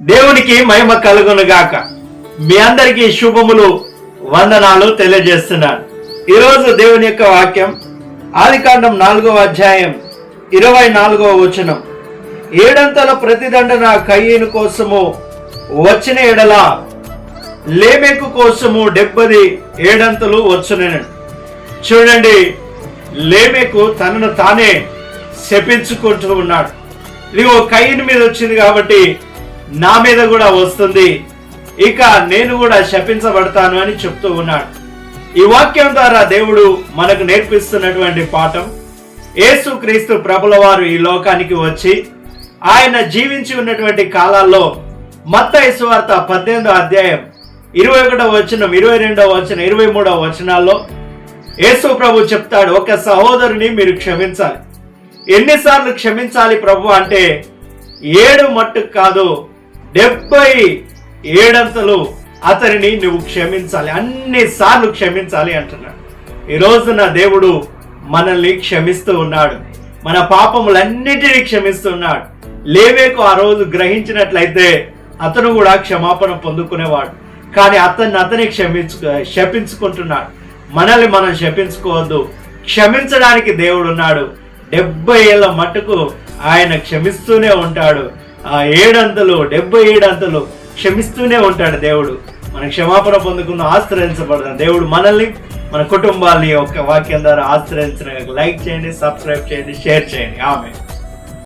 దేవునికి మహిమ కలుగును గాక. మీ అందరికీ శుభములు, వందనాలు తెలియజేస్తున్నాను. ఈరోజు దేవుని యొక్క వాక్యం ఆదికాండం 4వ అధ్యాయం 24వ వచనం. ఏడంతల ప్రతిదండన కయీను కోసము వచ్చిన ఎడల లేమెకు కోసము 70 ఏడంతలు వచ్చునని. చూడండి, లేమెకు తనను తానే శపించుకుంటూ ఉన్నాడు. ఇదిగో కయీను మీద వచ్చింది కాబట్టి నా మీద కూడా వస్తుంది, ఇక నేను కూడా శపించబడతాను అని చెప్తూ ఉన్నాడు. ఈ వాక్యం ద్వారా దేవుడు మనకు నేర్పిస్తున్నటువంటి పాఠం, యేసుక్రీస్తు ప్రభుల వారు ఈ లోకానికి వచ్చి ఆయన జీవించి ఉన్నటువంటి కాలాల్లో మత్తయి సువార్త 18వ అధ్యాయం 21వ వచనం, 22వ వచనం, 23వ వచనాల్లో యేసు ప్రభు చెప్తాడు, ఒక సహోదరుని మీరు క్షమించాలి. ఎన్నిసార్లు క్షమించాలి ప్రభు అంటే 7 మట్టుకు కాదు, 70 ఏడంతలు అతనిని నువ్వు క్షమించాలి, అన్ని సార్లు క్షమించాలి అంటున్నాడు. ఈ రోజున దేవుడు మనల్ని క్షమిస్తూ ఉన్నాడు, మన పాపములన్నిటినీ క్షమిస్తున్నాడు. లేవేకు ఆ రోజు గ్రహించినట్లయితే అతను కూడా క్షమాపణ పొందుకునేవాడు, కానీ అతన్ని శపించుకుంటున్నాడు. మనల్ని మనం శపించుకోవద్దు, క్షమించడానికి దేవుడు ఉన్నాడు. 70 ఏళ్ల మట్టుకు ఆయన క్షమిస్తూనే ఉంటాడు. ఆ 7 అంతలు 77 అంతలు క్షమిస్తూనే ఉంటాడు దేవుడు. మనం క్షమాపణ పొందుకున్న ఆశ్రయించబడదాం. దేవుడు మనల్ని, మన కుటుంబాన్ని ఒక వాక్యం ద్వారా ఆశ్రయించడానికి లైక్ చేయండి, సబ్స్క్రైబ్ చేయండి, షేర్ చేయండి. ఆమేన్.